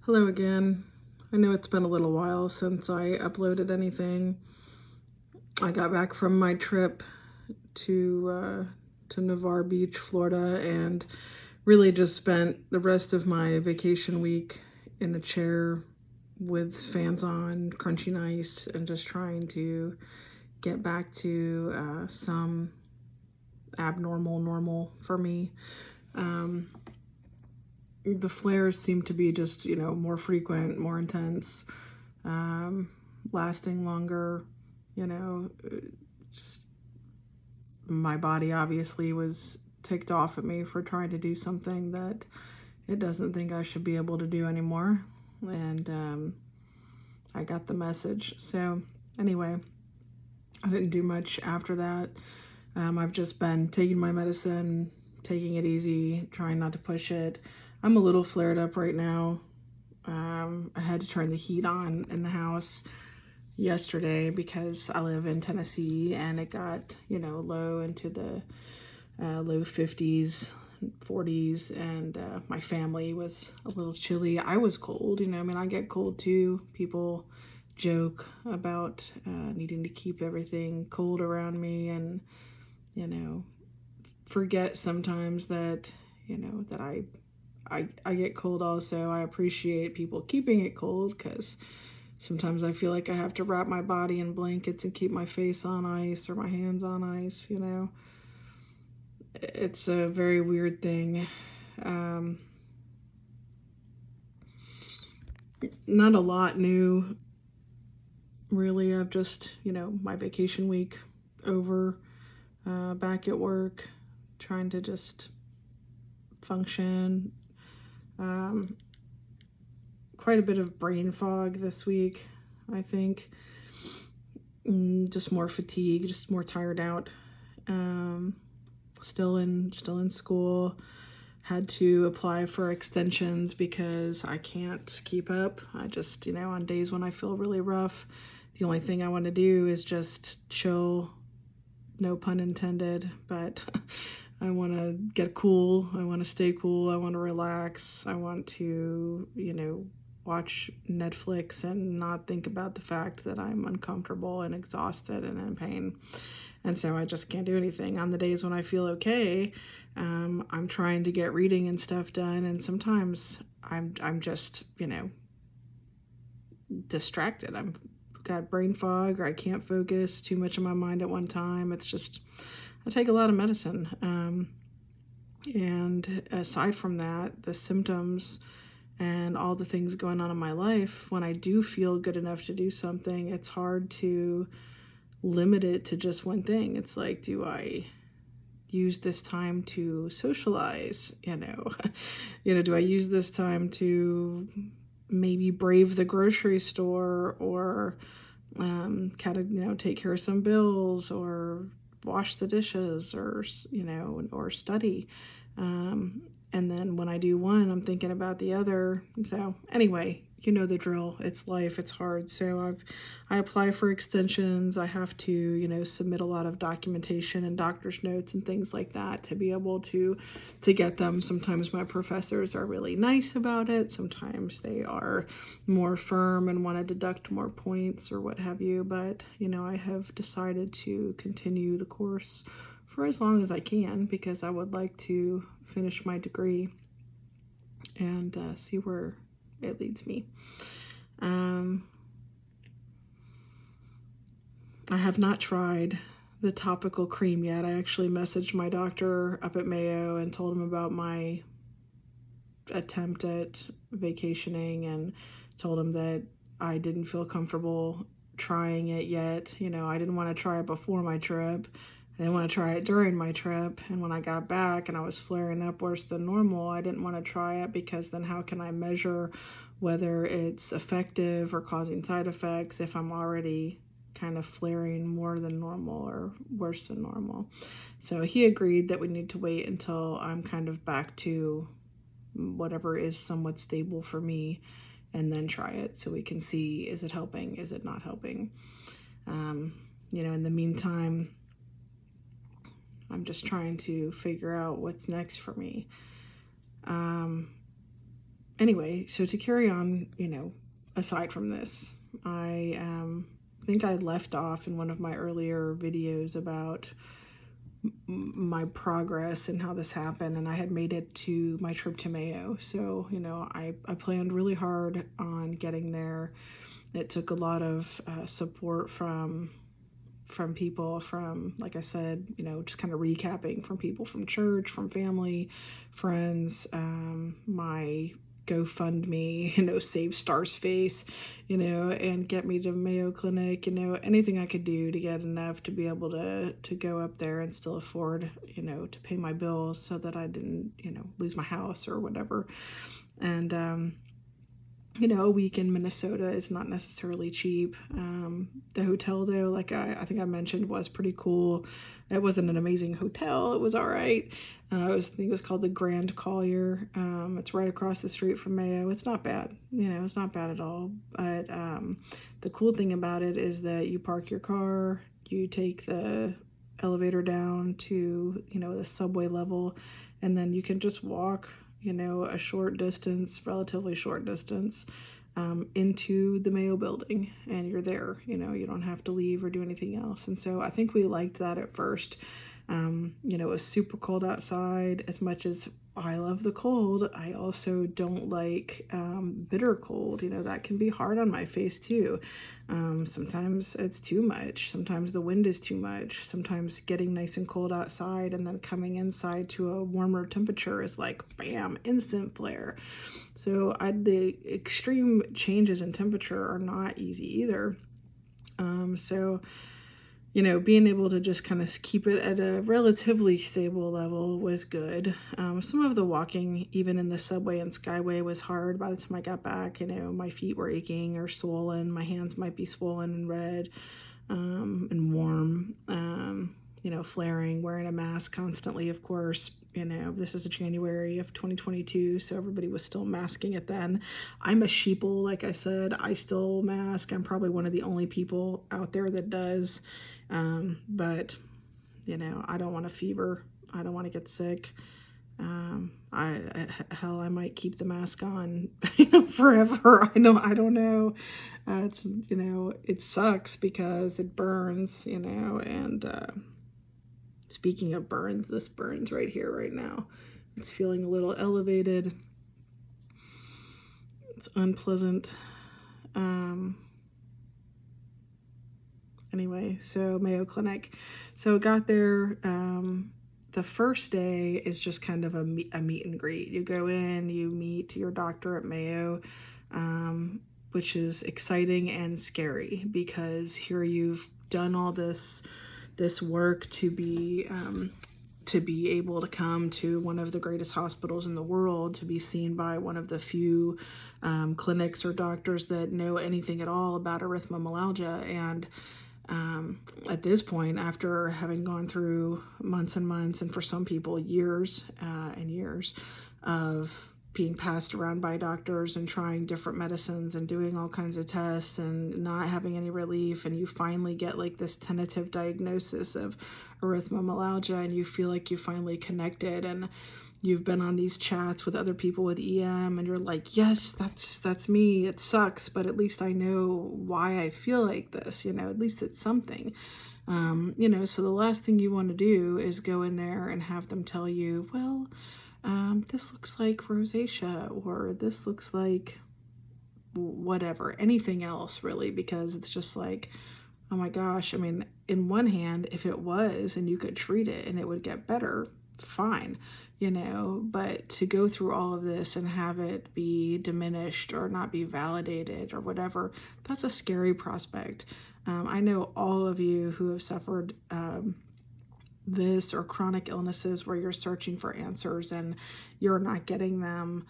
Hello again. I know it's been a little while since I uploaded anything. I got back from my trip to Navarre Beach, Florida, and really just spent the rest of my vacation week in a chair with fans on, crunching ice, and just trying to get back to some abnormal normal for me. The flares seem to be just, more frequent, more intense, lasting longer, you know. Just, my body obviously was ticked off at me for trying to do something that it doesn't think I should be able to do anymore. And I got the message. So, anyway, I didn't do much after that. I've just been taking my medicine, taking it easy, trying not to push it. I'm a little flared up right now. I had to turn the heat on in the house yesterday because I live in Tennessee and it got, low into the low 50s, 40s, and my family was a little chilly. I was cold, I get cold too. People joke about needing to keep everything cold around me and, forget sometimes that, that I get cold also. I appreciate people keeping it cold because sometimes I feel like I have to wrap my body in blankets and keep my face on ice or my hands on ice, It's a very weird thing. Not a lot new, really. I've just, my vacation week over, back at work, trying to just function. Quite a bit of brain fog this week, I think. Just more fatigue, just more tired out. Still in school. Had to apply for extensions because I can't keep up. I just, on days when I feel really rough, the only thing I want to do is just chill. No pun intended, but I want to get cool. I want to stay cool. I want to relax. I want to, watch Netflix and not think about the fact that I'm uncomfortable and exhausted and in pain. And so I just can't do anything. On the days when I feel okay, I'm trying to get reading and stuff done, and sometimes I'm just, distracted. I'm got brain fog, or I can't focus too much in my mind at one time. It's just, I take a lot of medicine. And aside from that, the symptoms and all the things going on in my life, when I do feel good enough to do something, it's hard to limit it to just one thing. It's like, do I use this time to socialize? Do I use this time to maybe brave the grocery store, or take care of some bills, or wash the dishes, or or study. And then when I do one, I'm thinking about the other. So anyway, you know the drill. It's life. It's hard. So I apply for extensions. I have to, submit a lot of documentation and doctor's notes and things like that to be able to get them. Sometimes my professors are really nice about it. Sometimes they are more firm and want to deduct more points or what have you. But, I have decided to continue the course for as long as I can because I would like to finish my degree and see where it leads me. I have not tried the topical cream yet. I actually messaged my doctor up at Mayo and told him about my attempt at vacationing and told him that I didn't feel comfortable trying it yet. I didn't want to try it before my trip. I didn't want to try it during my trip. And when I got back and I was flaring up worse than normal, I didn't want to try it because then how can I measure whether it's effective or causing side effects if I'm already kind of flaring more than normal or worse than normal? So he agreed that we need to wait until I'm kind of back to whatever is somewhat stable for me and then try it so we can see, is it helping, is it not helping? In the meantime, I'm just trying to figure out what's next for me. Anyway, so to carry on, aside from this, I think I left off in one of my earlier videos about my progress and how this happened, and I had made it to my trip to Mayo. So, I planned really hard on getting there. It took a lot of support from people, from, like I said, just kind of recapping, from people from church, from family, friends, my GoFundMe, save Star's face, and get me to Mayo Clinic, anything I could do to get enough to be able to go up there and still afford, to pay my bills so that I didn't, lose my house or whatever. And, a week in Minnesota is not necessarily cheap. The hotel, though, like I think I mentioned, was pretty cool. It wasn't an amazing hotel. It was all right. I think it was called the Grand Collier. It's right across the street from Mayo. It's not bad. It's not bad at all. But the cool thing about it is that you park your car, you take the elevator down to, the subway level, and then you can just walk a short distance, relatively short distance, into the Mayo building, and you're there. You don't have to leave or do anything else. And so I think we liked that at first. It was super cold outside. As much as I love the cold, I also don't like bitter cold. That can be hard on my face too. Sometimes it's too much. Sometimes the wind is too much. Sometimes getting nice and cold outside and then coming inside to a warmer temperature is like, bam, instant flare. So the extreme changes in temperature are not easy either. Being able to just kind of keep it at a relatively stable level was good. Some of the walking, even in the subway and skyway, was hard. By the time I got back, my feet were aching or swollen. My hands might be swollen and red and warm, flaring, wearing a mask constantly, of course. This is January of 2022, so everybody was still masking it then. I'm a sheeple, like I said. I still mask. I'm probably one of the only people out there that does. But, I don't want a fever. I don't want to get sick. I might keep the mask on, forever. I don't know. It's, it sucks because it burns, and, speaking of burns, this burns right here, right now. It's feeling a little elevated. It's unpleasant. Anyway, so Mayo Clinic. So got there. The first day is just kind of a meet and greet. You go in, you meet your doctor at Mayo, which is exciting and scary because here you've done all this work to be able to come to one of the greatest hospitals in the world, to be seen by one of the few clinics or doctors that know anything at all about erythromelalgia. And at this point, after having gone through months and months, and for some people years and years of being passed around by doctors and trying different medicines and doing all kinds of tests and not having any relief, and you finally get like this tentative diagnosis of erythromelalgia, and you feel like you finally connected, and you've been on these chats with other people with EM, and you're like, yes, that's me. It sucks, but at least I know why I feel like this, at least it's something. So the last thing you want to do is go in there and have them tell you, well, this looks like rosacea, or this looks like whatever, anything else really, because it's just like, oh my gosh, in one hand, if it was and you could treat it and it would get better, fine, but to go through all of this and have it be diminished or not be validated or whatever, that's a scary prospect. I know all of you who have suffered this or chronic illnesses where you're searching for answers and you're not getting them.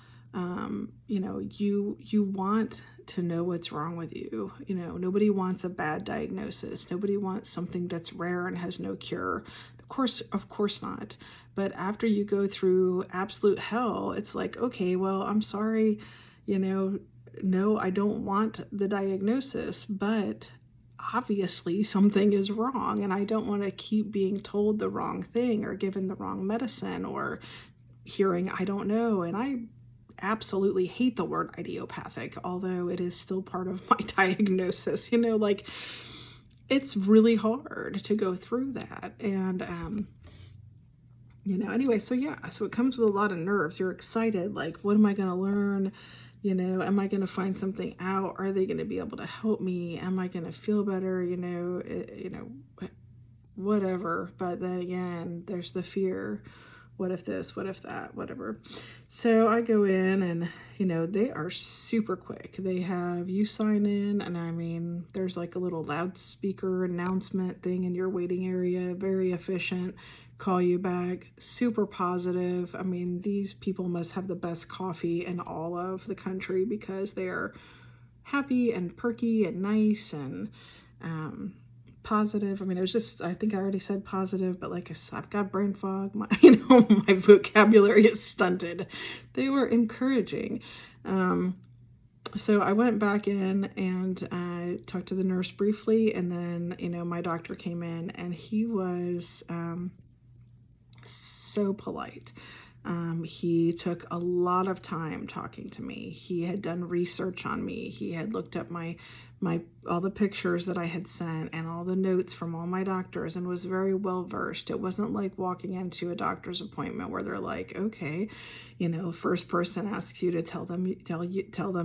You want to know what's wrong with you. Nobody wants a bad diagnosis. Nobody wants something that's rare and has no cure. Of course not. But after you go through absolute hell, it's like, okay, well, I'm sorry, no, I don't want the diagnosis, but obviously something is wrong, and I don't want to keep being told the wrong thing or given the wrong medicine or hearing, I don't know. And I absolutely hate the word idiopathic, although it is still part of my diagnosis. You know, like, it's really hard to go through that. And, you know, anyway, so yeah, so it comes with a lot of nerves. You're excited, like, what am I going to learn? You know, am I going to find something out? Are they going to be able to help me? Am I going to feel better? You know, whatever. But then again, there's the fear. What if this? What if that? Whatever. So I go in and, you know, they are super quick. They have you sign in, and I mean, there's like a little loudspeaker announcement thing in your waiting area. Very efficient. Call you back. Super positive. I mean, these people must have the best coffee in all of the country because they are happy and perky and nice and positive. I mean, it was just, I think I already said positive, but like I said, I've got brain fog. My, you know, my vocabulary is stunted. They were encouraging. So I went back in and I talked to the nurse briefly, and then, you know, my doctor came in, and he was so polite. He took a lot of time talking to me. He had done research on me. He had looked up my all the pictures that I had sent and all the notes from all my doctors, and was very well versed. It wasn't like walking into a doctor's appointment where they're like, okay, you know, first person asks you to tell them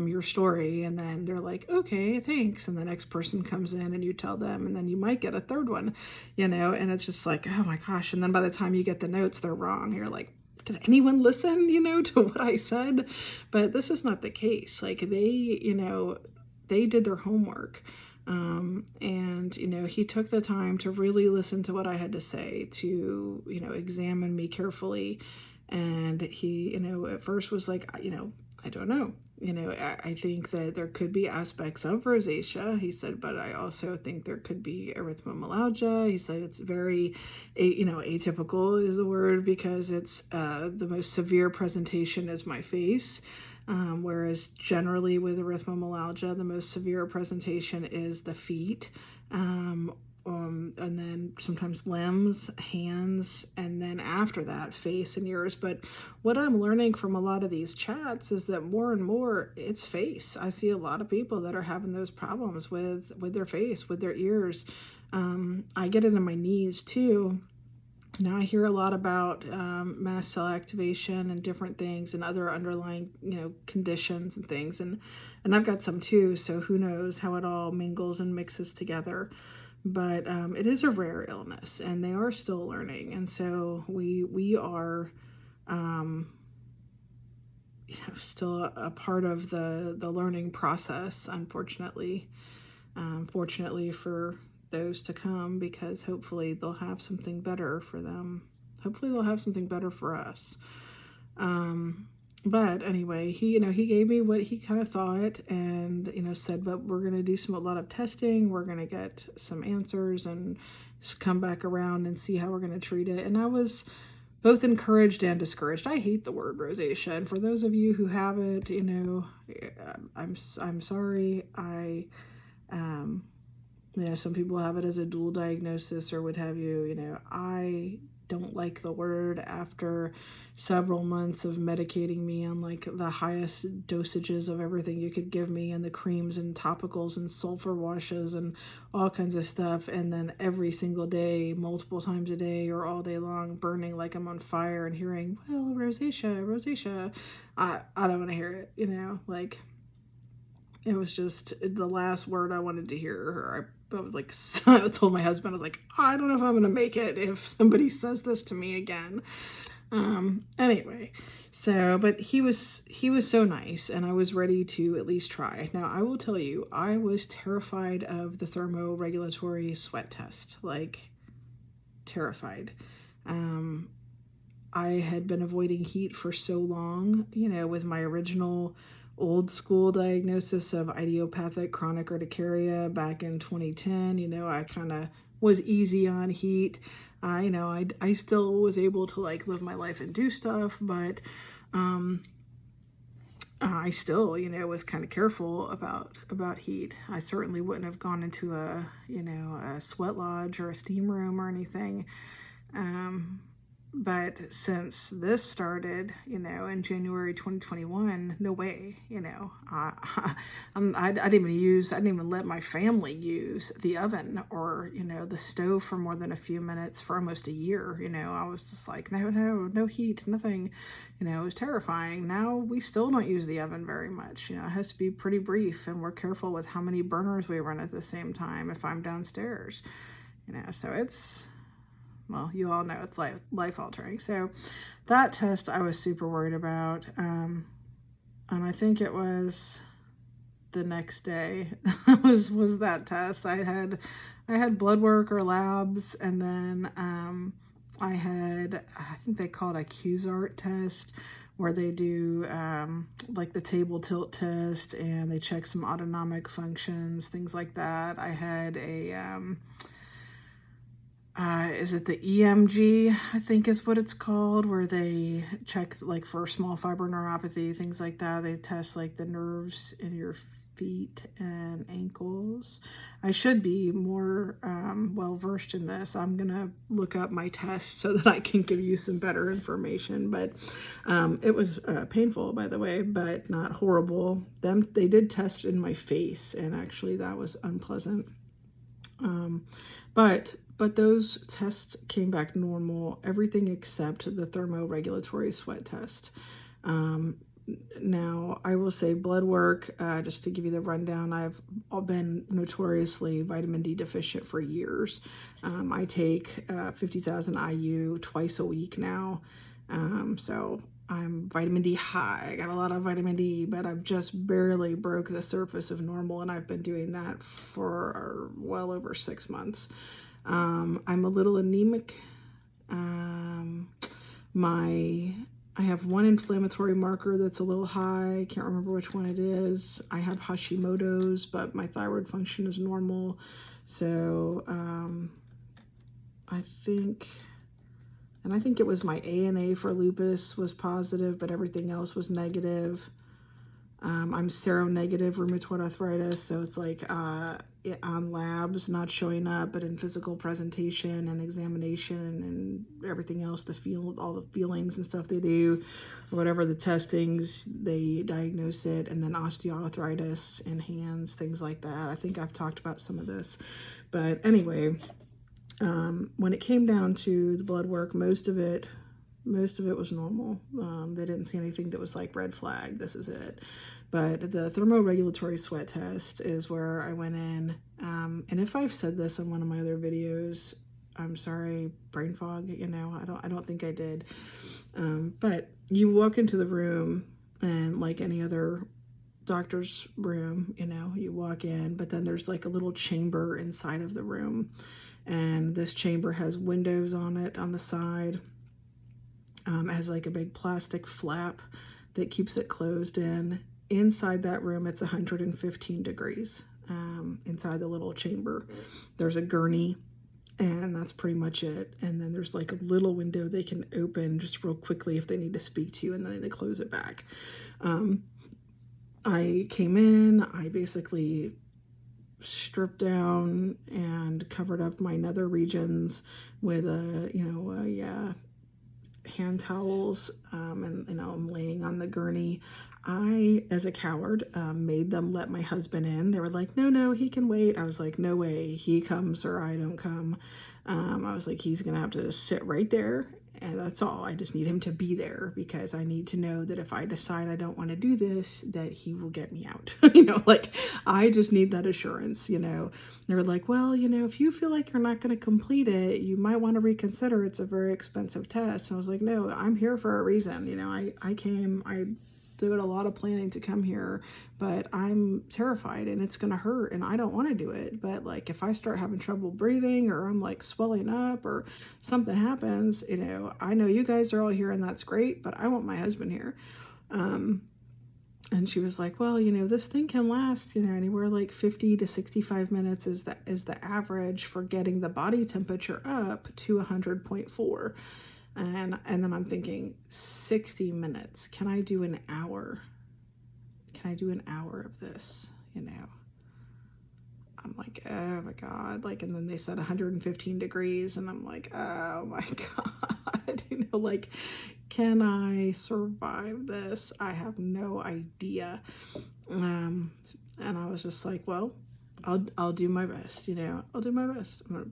your story, and then they're like, okay, thanks, and the next person comes in and you tell them, and then you might get a third one, you know, and it's just like, oh my gosh. And then by the time you get the notes, they're wrong. You're like, did anyone listen, you know, to what I said? But this is not the case. Like, they, you know, they did their homework. And, you know, he took the time to really listen to what I had to say, to, you know, examine me carefully. And he, you know, at first was like, you know, I don't know. You know, I think that there could be aspects of rosacea, he said, but I also think there could be erythromelalgia. He said it's very, you know, atypical is the word, because it's the most severe presentation is my face. Whereas generally with erythromelalgia, the most severe presentation is the feet, and then sometimes limbs, hands, and then after that, face and ears. But what I'm learning from a lot of these chats is that more and more it's face. I see a lot of people that are having those problems with their face, with their ears. I get it in my knees too. Now I hear a lot about mast cell activation and different things and other underlying, you know, conditions and things, and I've got some too. So who knows how it all mingles and mixes together. But it is a rare illness, and they are still learning, and so we are, you know, still a part of the learning process. Unfortunately, fortunately for those to come, because hopefully they'll have something better for them. Hopefully they'll have something better for us. But anyway, he gave me what he kind of thought, and, you know, said, but we're going to do a lot of testing. We're going to get some answers and come back around and see how we're going to treat it. And I was both encouraged and discouraged. I hate the word rosacea. And for those of you who have it, you know, I'm sorry. You know, some people have it as a dual diagnosis or what have you. You know, I don't like the word after several months of medicating me on like the highest dosages of everything you could give me, and the creams and topicals and sulfur washes and all kinds of stuff. And then every single day, multiple times a day or all day long, burning like I'm on fire and hearing, well, rosacea. I don't want to hear it, you know, like, it was just the last word I wanted to hear. I told my husband, I was like, I don't know if I'm going to make it if somebody says this to me again. Anyway, so, but he was so nice, and I was ready to at least try. Now, I will tell you, I was terrified of the thermoregulatory sweat test, like terrified. I had been avoiding heat for so long, you know, with my original old school diagnosis of idiopathic chronic urticaria back in 2010. You know, I kind of was easy on heat. You know, I still was able to like live my life and do stuff, but I still, you know, was kind of careful about heat. I certainly wouldn't have gone into a sweat lodge or a steam room or anything. But since this started, in January 2021, no way, I didn't even let my family use the oven or, the stove for more than a few minutes for almost a year. I was just like, no heat, nothing, it was terrifying. Now we still don't use the oven very much. It has to be pretty brief, and we're careful with how many burners we run at the same time if I'm downstairs, so it's, well, you all know it's life altering. So that test I was super worried about. And I think it was the next day was that test. I had blood work or labs, and then I think they call it a Cuisart test, where they do like the table tilt test, and they check some autonomic functions, things like that. I had a is it the EMG, I think is what it's called, where they check like for small fiber neuropathy, things like that. They test like the nerves in your feet and ankles. I should be more well versed in this. I'm gonna look up my tests so that I can give you some better information. But it was painful, by the way, but not horrible. They did test in my face, and actually that was unpleasant. But those tests came back normal, everything except the thermoregulatory sweat test. Now, I will say blood work, just to give you the rundown, I've been notoriously vitamin D deficient for years. I take 50,000 IU twice a week now. So I'm vitamin D high. I got a lot of vitamin D, but I've just barely broke the surface of normal, and I've been doing that for well over 6 months. I'm a little anemic. I have one inflammatory marker that's a little high. I can't remember which one it is. I have Hashimoto's, but my thyroid function is normal. So I think it was my ANA for lupus was positive, but everything else was negative. I'm seronegative rheumatoid arthritis, so it's like on labs not showing up, but in physical presentation and examination and everything else, all the feelings and stuff they do, or whatever the testings, they diagnose it. And then osteoarthritis in hands, things like that. I think I've talked about some of this, but anyway, when it came down to the blood work, most of it was normal. They didn't see anything that was like red flag, this is it. But the thermoregulatory sweat test is where I went in. And if I've said this in one of my other videos, I'm sorry, brain fog, I don't think I did. But you walk into the room, and like any other doctor's room, you walk in, but then there's like a little chamber inside of the room. And this chamber has windows on it on the side. It has like a big plastic flap that keeps it closed in. Inside that room, it's 115 degrees inside the little chamber. There's a gurney, and that's pretty much it. And then there's like a little window they can open just real quickly if they need to speak to you, and then they close it back. I came in, I basically stripped down and covered up my nether regions with hand towels, and I'm laying on the gurney. I, as a coward, made them let my husband in. They were like, no, he can wait. I was like, no way, he comes or I don't come. I was like, he's gonna have to just sit right there, and that's all. I just need him to be there, because I need to know that if I decide I don't want to do this, that he will get me out. I just need that assurance. They were like, well, if you feel like you're not going to complete it, you might want to reconsider. It's a very expensive test. And I was like, no, I'm here for a reason. I did a lot of planning to come here, but I'm terrified, and it's going to hurt, and I don't want to do it. But like, if I start having trouble breathing, or I'm like swelling up, or something happens, I know you guys are all here, and that's great, but I want my husband here. And she was like, well, this thing can last, anywhere like 50 to 65 minutes is the average for getting the body temperature up to 100.4. And then I'm thinking, 60 minutes. Can I do an hour? Can I do an hour of this? I'm like, oh my God. And then they said 115 degrees, and I'm like, oh my God. You know, like, can I survive this? I have no idea. And I was just like, well, I'll do my best, you know, I'll do my best. I'm gonna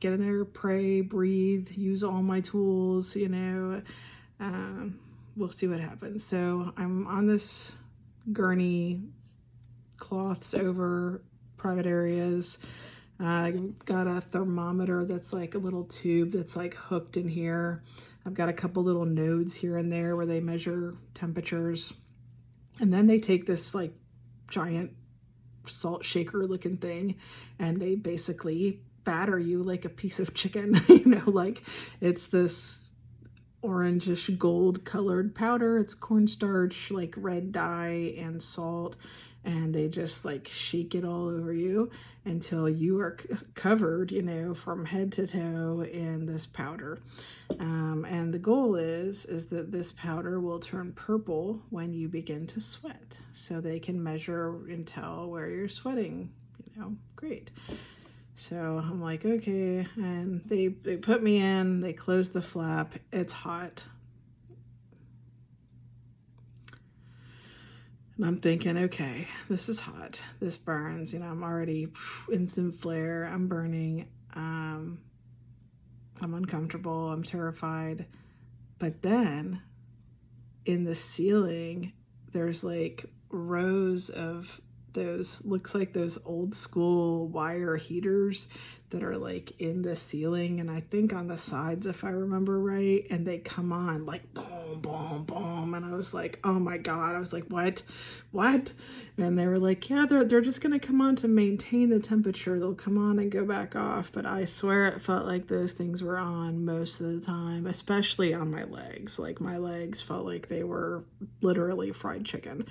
get in there, pray, breathe, use all my tools, you know. We'll see what happens. So I'm on this gurney, cloths over private areas. I've got a thermometer that's like a little tube that's like hooked in here. I've got a couple little nodes here and there where they measure temperatures. And then they take this like giant salt shaker looking thing and they basically batter you like a piece of chicken. You know, like it's this orangish gold colored powder. It's cornstarch, like red dye and salt, and they just like shake it all over you until you are covered, you know, from head to toe in this powder. And the goal is that this powder will turn purple when you begin to sweat, so they can measure and tell where you're sweating, you know. Great. So I'm like, okay, and they put me in, they close the flap, it's hot. And I'm thinking, okay, this is hot, this burns, you know, I'm already instant flare, I'm burning, I'm uncomfortable, I'm terrified. But then in the ceiling, there's like rows of those, looks like those old school wire heaters that are like in the ceiling, and I think on the sides if I remember right, and they come on like boom, boom, boom, and I was like, oh my God, I was like, what? And they were like, yeah, they're just gonna come on to maintain the temperature, they'll come on and go back off. But I swear it felt like those things were on most of the time, especially on my legs. Like my legs felt like they were literally fried chicken.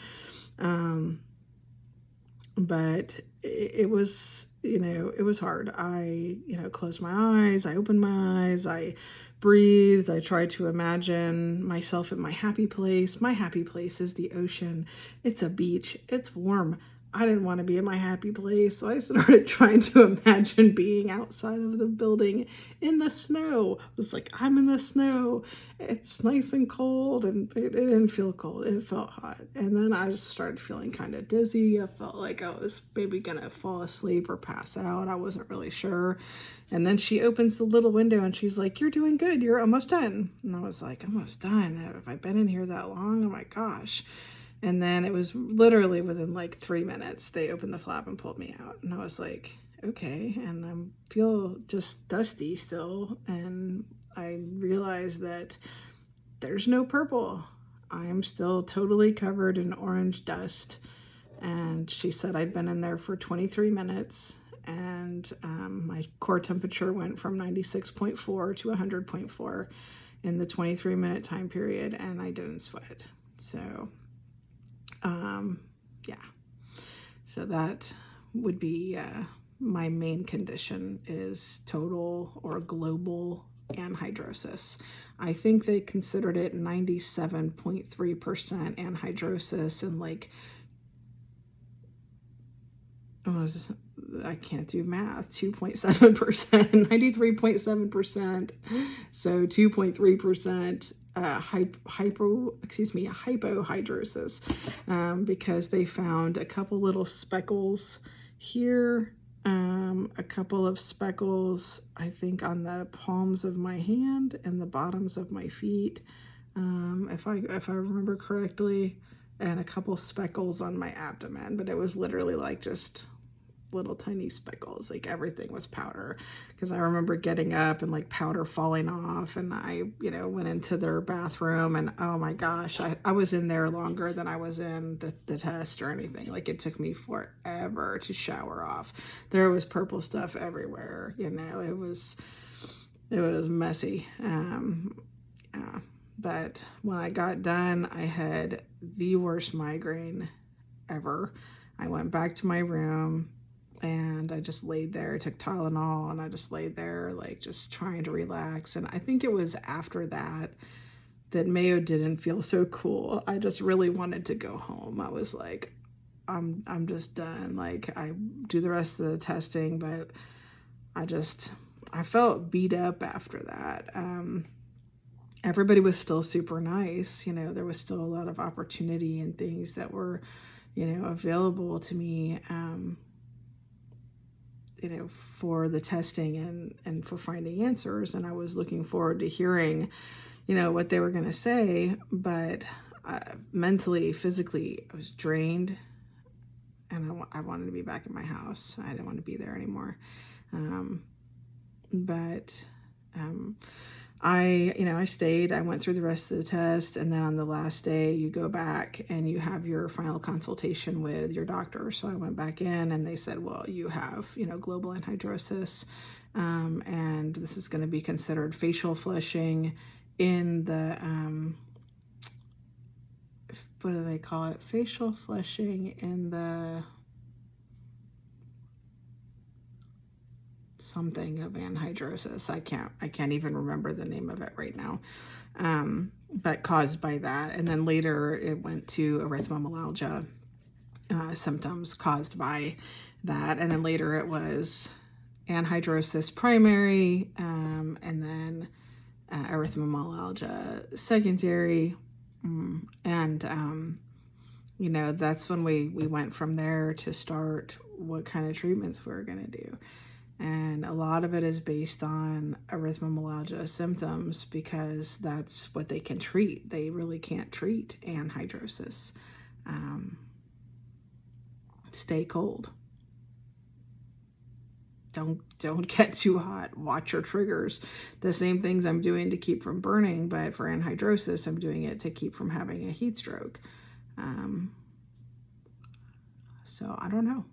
But it was, you know, it was hard. I, you know, closed my eyes, I opened my eyes, I breathed, I tried to imagine myself in my happy place. My happy place is the ocean. It's a beach, it's warm. I didn't want to be in my happy place, so I started trying to imagine being outside of the building in the snow. I was like, I'm in the snow. It's nice and cold, and it didn't feel cold. It felt hot. And then I just started feeling kind of dizzy. I felt like I was maybe going to fall asleep or pass out. I wasn't really sure. And then she opens the little window and she's like, you're doing good. You're almost done. And I was like, almost done? Have I been in here that long? Oh my gosh. And then it was literally within like 3 minutes, they opened the flap and pulled me out. And I was like, okay. And I feel just dusty still. And I realized that there's no purple. I'm still totally covered in orange dust. And she said I'd been in there for 23 minutes. And my core temperature went from 96.4 to 100.4 in the 23-minute time period. And I didn't sweat. So... yeah, so that would be my main condition is total or global anhidrosis. I think they considered it 97.3% anhidrosis and like, I can't do math, 2.7%, 93.7%, so 2.3% hypohidrosis, because they found a couple little speckles here, a couple of speckles, I think, on the palms of my hand and the bottoms of my feet, if I remember correctly, and a couple speckles on my abdomen. But it was literally like just little tiny speckles, like everything was powder, because I remember getting up and like powder falling off, and I, you know, went into their bathroom, and oh my gosh, I was in there longer than I was in the test or anything. Like it took me forever to shower off. There was purple stuff everywhere, you know. It was messy. But when I got done, I had the worst migraine ever. I went back to my room and I just laid there. I took Tylenol and I just laid there, like just trying to relax. And I think it was after that Mayo didn't feel so cool. I just really wanted to go home. I was like, I'm just done. Like I do the rest of the testing, but I felt beat up after that. everybody was still super nice. There was still a lot of opportunity and things that were, available to me, for the testing and for finding answers. And I was looking forward to hearing, what they were going to say. But mentally, physically, I was drained, and I wanted to be back in my house. I didn't want to be there anymore. But I stayed. I went through the rest of the test, and then on the last day, you go back and you have your final consultation with your doctor. So I went back in, and they said, well, you have, global anhidrosis, and this is going to be considered facial flushing in the, what do they call it? Facial flushing in the something of anhidrosis. I can't even remember the name of it right now. But caused by that. And then later it went to erythromelalgia symptoms caused by that. And then later it was anhidrosis primary, and then erythromelalgia secondary. And, that's when we went from there to start what kind of treatments we were going to do. And a lot of it is based on erythromelalgia symptoms because that's what they can treat. They really can't treat anhidrosis. Stay cold. Don't get too hot. Watch your triggers. The same things I'm doing to keep from burning, but for anhidrosis, I'm doing it to keep from having a heat stroke. So I don't know.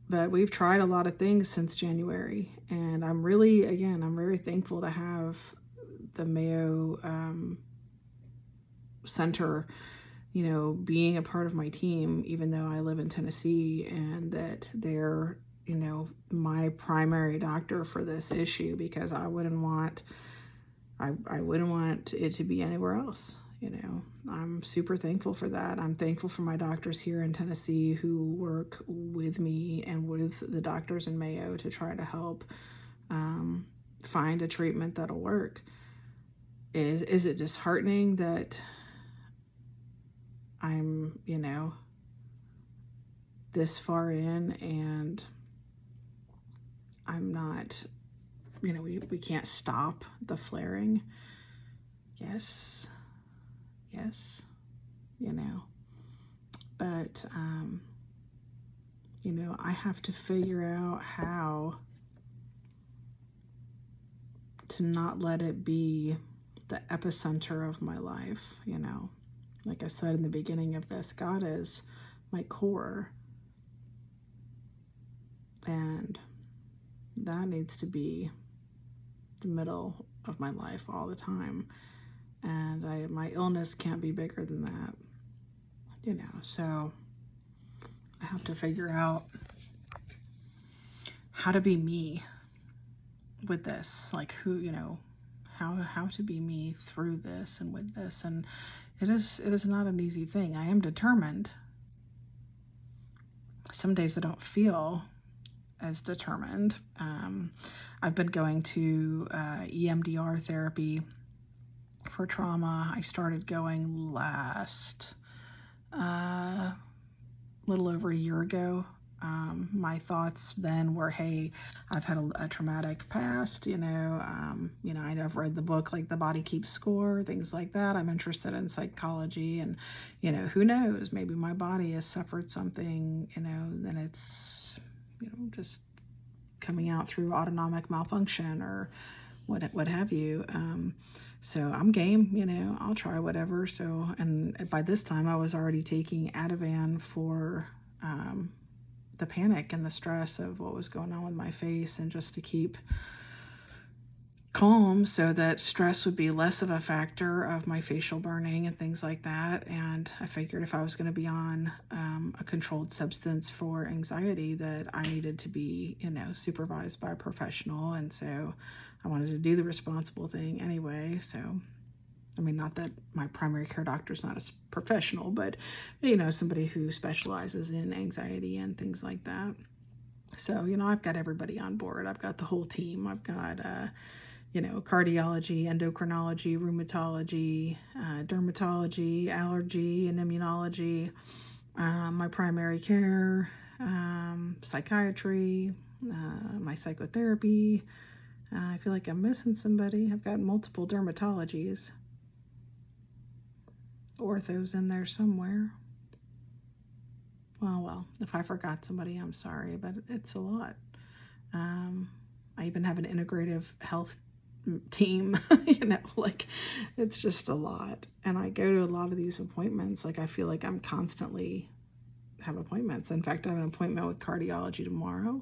But we've tried a lot of things since January, and I'm very thankful to have the Mayo Center, being a part of my team, even though I live in Tennessee, and that they're, my primary doctor for this issue, because I wouldn't want it to be anywhere else. I'm super thankful for that. I'm thankful for my doctors here in Tennessee who work with me and with the doctors in Mayo to try to help find a treatment that'll work. Is it disheartening that I'm, this far in and I'm not, we can't stop the flaring? Yes, but, I have to figure out how to not let it be the epicenter of my life. Like I said in the beginning of this, God is my core, and that needs to be the middle of my life all the time. And my illness can't be bigger than that, so I have to figure out how to be me with this, like how to be me through this and with this. And it is not an easy thing. I am determined. Some days I don't feel as determined. I've been going to EMDR therapy for trauma. I started going last little over a year ago. My thoughts then were, hey, I've had a traumatic past, I've read the book, like The Body Keeps Score, things like that. I'm interested in psychology, and, who knows, maybe my body has suffered something, then it's, just coming out through autonomic malfunction or what have you. So I'm game, I'll try whatever. So, and by this time I was already taking Ativan for, the panic and the stress of what was going on with my face, and just to keep calm so that stress would be less of a factor of my facial burning and things like that. And I figured if I was going to be on a controlled substance for anxiety, that I needed to be, supervised by a professional. And so I wanted to do the responsible thing anyway. So, not that my primary care doctor is not a professional, but, somebody who specializes in anxiety and things like that. So, I've got everybody on board. I've got the whole team. I've got, cardiology, endocrinology, rheumatology, dermatology, allergy, and immunology, my primary care, psychiatry, my psychotherapy. I feel like I'm missing somebody. I've got multiple dermatologies. Ortho's in there somewhere. Well, if I forgot somebody, I'm sorry, but it's a lot. I even have an integrative health team, it's just a lot. And I go to a lot of these appointments. I feel like I'm constantly have appointments. In fact, I have an appointment with cardiology tomorrow.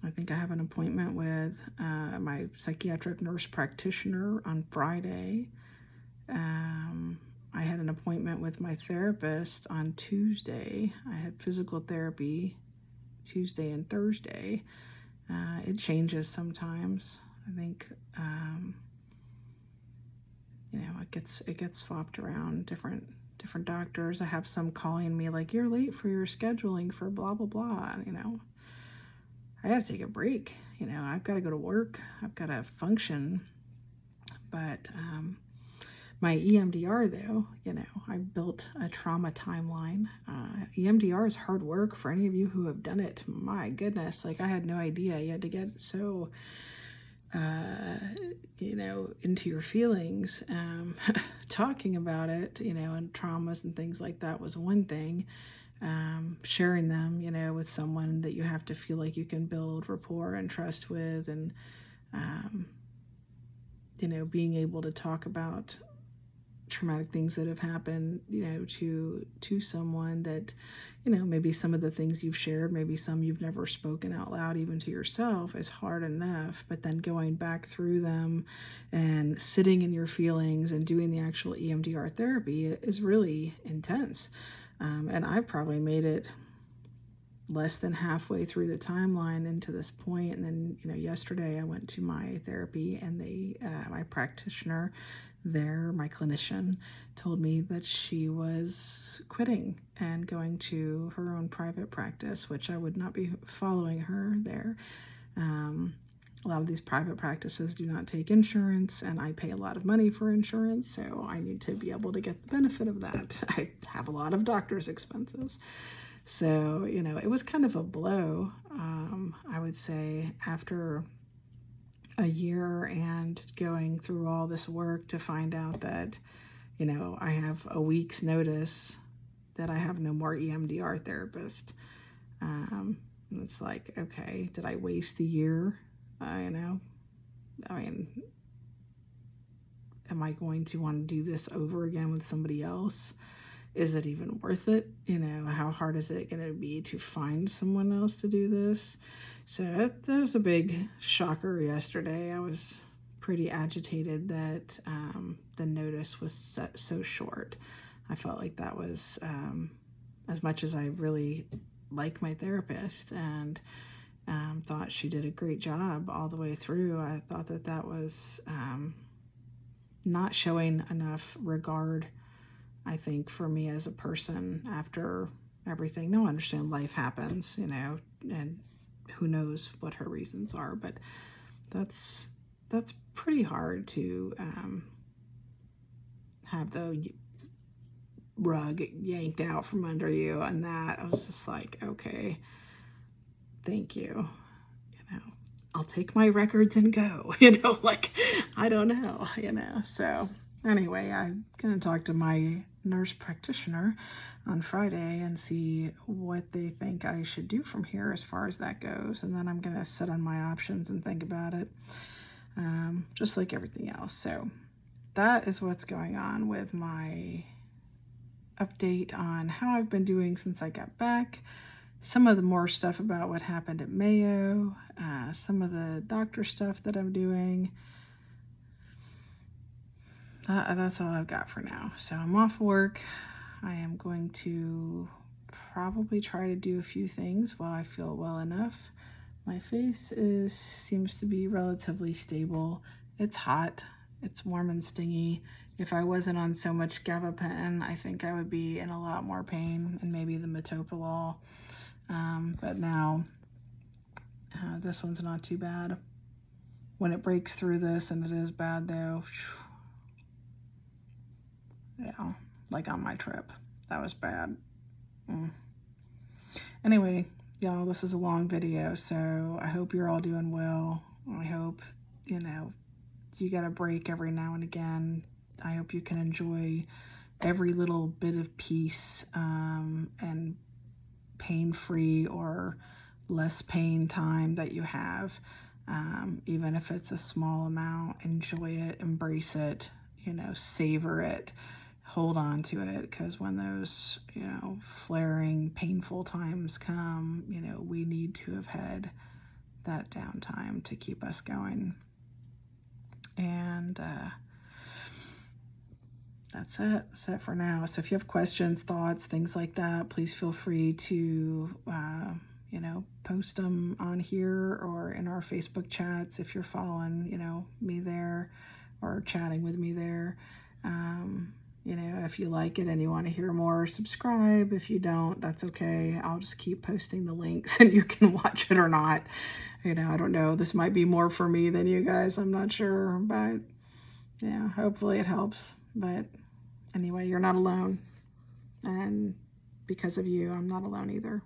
I think I have an appointment with my psychiatric nurse practitioner on Friday. I had an appointment with my therapist on Tuesday. I had physical therapy Tuesday and Thursday. It changes sometimes. I think it gets swapped around, different doctors. I have some calling me like, you're late for your scheduling for blah blah blah. I gotta take a break. I've got to go to work. I've got to function. But my EMDR, though, I built a trauma timeline. EMDR is hard work for any of you who have done it. My goodness, I had no idea. You had to get so, into your feelings. Talking about it, and traumas and things like that was one thing. Sharing them, with someone that you have to feel like you can build rapport and trust with, and, being able to talk about traumatic things that have happened, to someone that, maybe some of the things you've shared, maybe some you've never spoken out loud, even to yourself, is hard enough. But then going back through them and sitting in your feelings and doing the actual EMDR therapy is really intense. And I've probably made it less than halfway through the timeline into this point. And then, yesterday I went to my therapy, and my practitioner there, my clinician, told me that she was quitting and going to her own private practice, which I would not be following her there. A lot of these private practices do not take insurance, and I pay a lot of money for insurance, so I need to be able to get the benefit of that. I have a lot of doctor's expenses. So, it was kind of a blow, I would say, after a year and going through all this work to find out that, I have a week's notice that I have no more EMDR therapist. And it's like, okay, did I waste a year? Am I going to want to do this over again with somebody else? Is it even worth it? How hard is it going to be to find someone else to do this? So that was a big shocker yesterday. I was pretty agitated that the notice was so short. I felt like that was, as much as I really like my therapist and thought she did a great job all the way through, I thought that was not showing enough regard, I think, for me as a person after everything. No, I understand life happens, and who knows what her reasons are, but that's pretty hard to have the rug yanked out from under you. And that, I was just like, okay, thank you. I'll take my records and go, I don't know, So anyway, I'm going to talk to my nurse practitioner on Friday and see what they think I should do from here as far as that goes. And then I'm going to sit on my options and think about it, just like everything else. So that is what's going on with my update on how I've been doing since I got back. Some of the more stuff about what happened at Mayo, some of the doctor stuff that I'm doing. That's all I've got for now. So I'm off work. I am going to probably try to do a few things while I feel well enough. My face seems to be relatively stable. It's hot. It's warm and stingy. If I wasn't on so much gabapentin, I think I would be in a lot more pain, and maybe the metoprolol. But now This one's not too bad. When it breaks through this, and it is bad though, yeah, like on my trip, that was bad. Anyway, y'all, this is a long video, so I hope you're all doing well. I hope, you know, you get a break every now and again. I hope you can enjoy every little bit of peace and pain-free or less pain time that you have. Even if it's a small amount, enjoy it, embrace it, you know, savor it, hold on to it, because when those, you know, flaring, painful times come, you know, we need to have had that downtime to keep us going. And that's it. That's it for now. So if you have questions, thoughts, things like that, please feel free to, you know, post them on here or in our Facebook chats if you're following, you know, me there or chatting with me there. You know, if you like it and you want to hear more, subscribe. If you don't, that's okay. I'll just keep posting the links and you can watch it or not. You know, I don't know. This might be more for me than you guys. I'm not sure, but yeah, hopefully it helps. But anyway, you're not alone. And because of you, I'm not alone either.